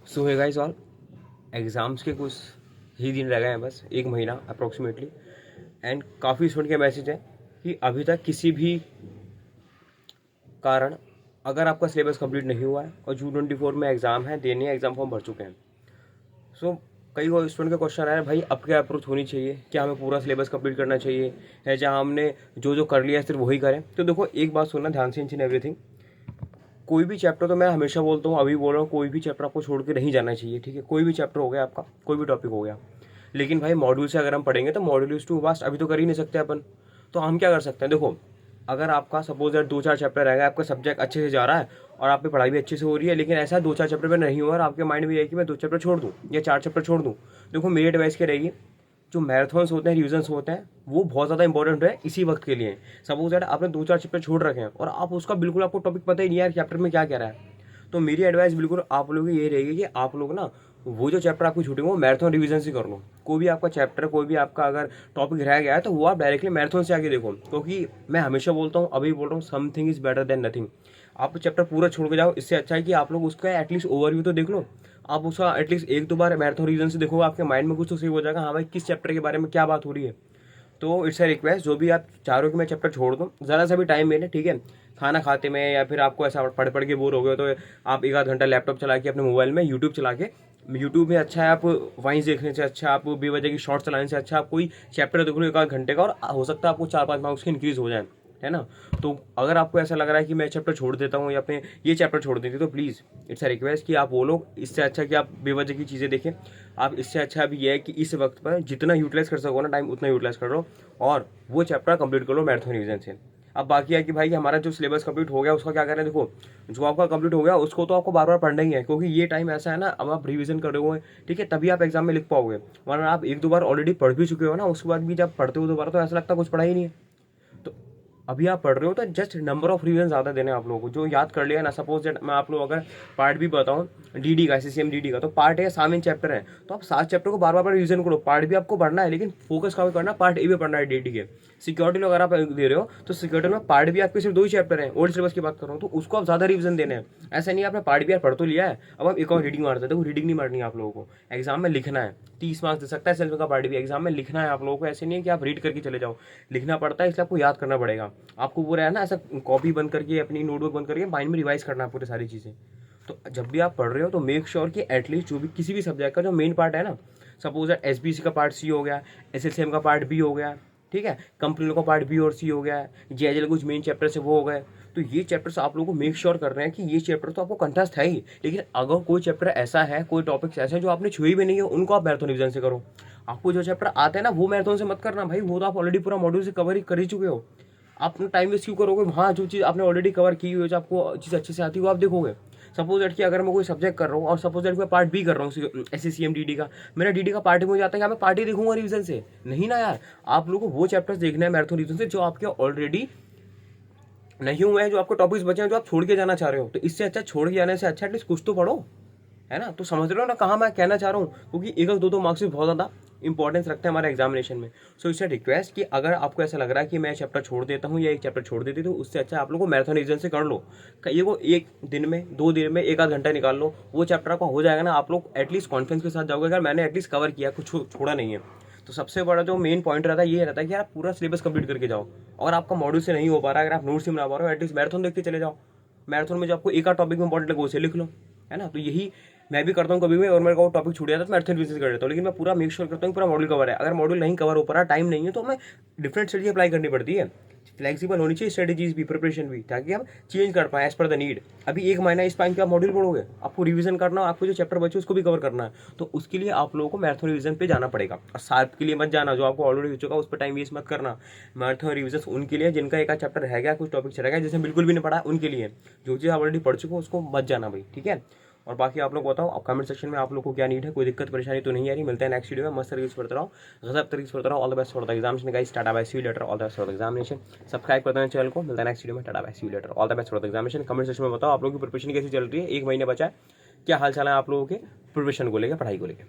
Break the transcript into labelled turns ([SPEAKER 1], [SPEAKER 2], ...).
[SPEAKER 1] सो है guys all, exams के कुछ ही दिन रह गए हैं, बस एक महीना अप्रोक्सीमेटली। एंड काफ़ी स्टूडेंट के मैसेज है कि अभी तक किसी भी कारण अगर आपका सिलेबस कंप्लीट नहीं हुआ है और जून 24 में एग्ज़ाम है, देने एग्ज़ाम फॉर्म भर चुके हैं। सो कई स्टूडेंट का क्वेश्चन आया, भाई अब क्या अप्रोच होनी चाहिए, क्या हमें पूरा सिलेबस कंप्लीट करना चाहिए है, जहाँ हमने जो जो कर लिया है सिर्फ वही करें। तो देखो, एक बात सुनना ध्यान से, इन एवरीथिंग, कोई भी चैप्टर, तो मैं हमेशा बोलता हूँ, अभी बोल रहा हूँ, कोई भी चैप्टर आपको छोड़ के नहीं जाना चाहिए। ठीक है, कोई भी चैप्टर हो गया आपका, कोई भी टॉपिक हो गया, लेकिन भाई मॉड्यूल से अगर हम पढ़ेंगे तो मॉड्यूल इज टू वास्ट, अभी तो कर ही नहीं सकते अपन। तो हम क्या कर सकते हैं, देखो, अगर आपका सपोज यार 2-4 चैप्टर रहेगा, आपका सब्जेक्ट अच्छे से जा रहा है और आप पे पढ़ाई भी अच्छे से हो रही है, लेकिन ऐसा 2-4 चैप्टर में नहीं हुआ और आपके माइंड में ये है कि मैं 2 चैप्टर छोड़ दूँ या 4 चैप्टर छोड़ दूँ, देखो मेरी एडवाइस क्या रहेगी, जो मैराथन्स होते हैं, रिविजन्स होते हैं, वो बहुत ज़्यादा इंपॉर्टेंट है इसी वक्त के लिए। सपोज यार आपने 2-4 चैप्टर छोड़ रखे हैं और आप उसका बिल्कुल, आपको टॉपिक पता ही नहीं यार चैप्टर में क्या कह रहा है, तो मेरी एडवाइस बिल्कुल आप लोगों की ये रहेगी कि आप लोग ना, वो जो चैप्टर आपको छूटेंगे वो मैराथन रिवीजन से कर लो। कोई भी आपका चैप्टर, कोई भी आपका अगर टॉपिक रह गया है तो वो आप डायरेक्टली मैराथन से आगे देखो, क्योंकि मैं हमेशा बोलता हूँ, अभी बोल रहा हूँ, something is better than nothing. आप चैप्टर पूरा छोड़ के जाओ, इससे अच्छा है कि आप लोग उसका एटलीस्ट ओवरव्यू तो देख लो। आप उसका एटलीस्ट 1-2 बार मैराथन रिवीजन से देखो, आपके माइंड में कुछ तो सही हो जाएगा, हाँ भाई किस चैप्टर के बारे में क्या बात हो रही है। तो इट्स अ रिक्वेस्ट, जो भी आप चाह रहे हो कि मैं चैप्टर छोड़ दूँ, ज़रा सा भी टाइम मिले, ठीक है, खाना खाते में या फिर आपको ऐसा पढ़ पढ़ के बोर हो गए, तो आप 1 आध घंटा लैपटॉप चला के अपने मोबाइल में यूट्यूब चला के, यूट्यूब में अच्छा है, आप वाइंस देखने से अच्छा, आप बेवजह की शॉर्ट्स चलाने से अच्छा, आप कोई चैप्टर देख लो 1 आध घंटे का, और हो सकता है आपको 4-5 मार्क्स की इंक्रीज हो जाए, है ना। तो अगर आपको ऐसा लग रहा है कि मैं चैप्टर छोड़ देता हूँ या अपने ये चैप्टर छोड़ देती, तो प्लीज़ इट्स अ रिक्वेस्ट कि आप वो लोग, इससे अच्छा कि आप बेवजह की चीज़ें देखें। आप, इससे अच्छा अभी ये है कि इस वक्त पर जितना यूटिलाइज कर सको ना टाइम, उतना यूटिलाइज कर लो और वो चैप्टर कंप्लीट कर लो मैराथन रिवीजन से। अब बाकी है कि भाई हमारा जो सिलेबस कंप्लीट हो गया उसका क्या करें। देखो, जो आपका कंप्लीट हो गया उसको तो आपको बार बार पढ़ना ही है, क्योंकि ये टाइम ऐसा है ना, अब आप रिवीजन कर रहे हो, ठीक है, तभी आप एग्जाम में लिख पाओगे, वरना आप 1-2 बार ऑलरेडी पढ़ भी चुके हो ना, उसके बाद भी जब पढ़ते हो दोबारा तो ऐसा लगता है कुछ पढ़ा ही नहीं है। तो अभी आप पढ़ रहे हो तो जस्ट नंबर ऑफ रिवीजन ज़्यादा देने हैं आप लोगों को, जो याद कर लिया ना। सपोज दैट मैं आप लोग अगर पार्ट भी बताऊँ डीडी का, सीसीएम डीडी का, तो पार्ट ए 7 चैप्टर है, तो आप 7 चैप्टर को बार बार रिवीजन करो। पार्ट भी आपको पढ़ना है, लेकिन फोकस कहाँ पे करना है, पार्ट ए भी पढ़ना है डीडी के। सिक्योरिटी में अगर आप दे रहे हो तो सिक्योरिटी में पार्ट भी आपके सिर्फ 2 ही चैप्टर हैं, ओल्ड सिलेबस की बात कर रहा हूँ, तो उसको आप ज़्यादा रिवीजन देने हैं। ऐसा नहीं है आपने पार्ट भी यार पढ़ तो लिया है, अब आप एक और रीडिंग मारते हैं, तो रीडिंग नहीं मारनी है आप लोगों को, एग्जाम में लिखना है। 30 मार्क्स दे सकता है सेल्फ का पार्ट भी, एग्जाम में लिखना है आप लोगों को, ऐसे नहीं है कि आप रीड करके चले जाओ, लिखना पड़ता है, इसलिए आपको याद करना पड़ेगा। आपको पूरा है ना, ऐसा कॉपी बंद करके, अपनी नोटबुक बंद करके माइंड में रिवाइज करना है पूरी सारी चीज़ें। तो जब भी आप पढ़ रहे हो तो मेक श्योर कि एटलीस्ट जो भी किसी भी सब्जेक्ट का जो मेन पार्ट है ना, सपोज एसबीसी का पार्ट सी हो गया, एसएससीएम का पार्ट बी हो गया, ठीक है, कंप्लीट का पार्ट बी और सी हो गया, जेएचएल कुछ मेन चैप्टर से वो हो गए, तो ये चैप्टर्स आप लोगों को मेक श्योर कर रहे हैं कि ये चैप्टर तो आपको कंठस्थ है ही, लेकिन अगर कोई चैप्टर ऐसा है, कोई टॉपिक्स ऐसे हैं जो आपने छुए भी नहीं है, उनको आप मैराथन रिवीजन से करो। आपको जो चैप्टर आते हैं ना वो मैराथन से मत करना भाई, वो तो आप ऑलरेडी पूरा मॉड्यूल से कवर ही कर ही चुके हो। आप अपना टाइम वेस्ट क्यों करोगे, वहाँ जो चीज़ आपने ऑलरेडी कवर की हुई है, जो आपको चीज़ अच्छे से आती है वो आप देखोगे। सपोज दैट कि अगर मैं कोई सब्जेक्ट कर रहा हूँ और सपोज दैट मैं पार्ट बी कर रहा हूँ एसएससीएम डीडी का, मेरा डीडी का पार्ट मुझे आता है, क्या मैं पार्ट ही देखूंगा रिवीजन से? नहीं ना यार, आप लोगों को वो चैप्टर्स देखना है मैराथन रिवीजन से जो आपके ऑलरेडी नहीं हुए हैं, जो आपको टॉपिक्स बचे हैं, जो आप छोड़ के जाना चाह रहे हो। तो इससे अच्छा, छोड़ के जाने से अच्छा एटलीस्ट कुछ तो पढ़ो, है ना। तो समझ रहे हो ना कहाँ मैं कहना चाह रहा हूँ, क्योंकि 1-2 मार्क्स भी बहुत ज़्यादा इंपॉर्टेंस रखते हैं हमारे एग्जामिनेशन में। सो इससे रिक्वेस्ट कि अगर आपको ऐसा लग रहा है कि मैं चैप्टर छोड़ देता हूँ या एक चैप्टर छोड़ देती, तो उससे अच्छा आप लोग को मैराथन रिवीजन से कर लो। ये वो 1 दिन में, 2 दिन में 1 आध घंटा निकाल लो, वो चैप्टर आपका हो जाएगा ना, आप लोग एटलीस्ट कॉन्फिडेंस के साथ जाओगे, अगर मैंने एटलीस्ट कवर किया, कुछ छोड़ा नहीं है। तो सबसे बड़ा जो मेन पॉइंट रहता है ये रहता है कि आप पूरा सिलेबस कंप्लीट करके जाओ। अगर आपका मॉड्यूल से नहीं हो पा रहा है, अगर आप नोट्स से बना पा रहे हो, एटलीस्ट मैराथन देख के चले जाओ। मैराथन में जो आपको एक आध टॉपिक में इंपॉर्टेंट लगे उसे लिख लो, है ना। तो यही मैं भी करता हूँ कभी भी, और मेरे को टॉपिक छूट जाता है तो मैराथन विजिट कर लेता हूँ, लेकिन मैं पूरा मेक श्योर करता हूँ पूरा मॉड्यूल कवर है। अगर मॉड्यूल नहीं कवर हो पा रहा, टाइम नहीं है, तो हमें डिफरेंट स्ट्रेटजी अप्लाई करनी पड़ती है। फ्लेक्सिबल होनी चाहिए स्ट्रेटजीज भी, प्रिपरेशन भी, ताकि हम चेंज कर पाए एज पर द नीड। अभी 1 महीना इस टाइम के आप मॉड्यूल पढ़ोगे, आपको रिवीजन करना, आपको जो चैप्टर बचे उसको भी कवर करना है, तो उसके लिए आप लोगों को मैराथन रिवीजन पे जाना पड़ेगा। और सार्प के लिए मत जाना, जो आपको ऑलरेडी हो चुका उस पर टाइम वेस्ट मत करना। मैराथन रिवीजन उनके लिए जिनका एक चैप्टर रह गया, कुछ टॉपिक रह गया जिसमें बिल्कुल भी नहीं पढ़ा, उनके लिए। जो चीज़ आप ऑलरेडी पढ़ चुके हो उसको मत जाना भाई, ठीक है। और बाकी आप लोग बताओ, आप कमेंट सेक्शन में आप लोग को क्या नीड है, कोई दिक्कत परेशानी तो नहीं आ रही। मिलते हैं नेक्स्ट वीडियो में, मस्त तरीके से पढ़ते रहो, गजब तरीके से पढ़ते रहो। All the best for the examination guys, tata bye, see you later, all the best for the examination. Subscribe कर देना चैनल को, मिलता है नेक्स्ट वीडियो में, tata bye, see you later, all the best for the examination. Comment section में बताओ आप लोगों की प्रिपरेशन कैसी चल रही है, 1 महीने बचा है, क्या हाल चाल है आप लोगों के प्रिपरेशन को लेकर, पढ़ाई को लेकर।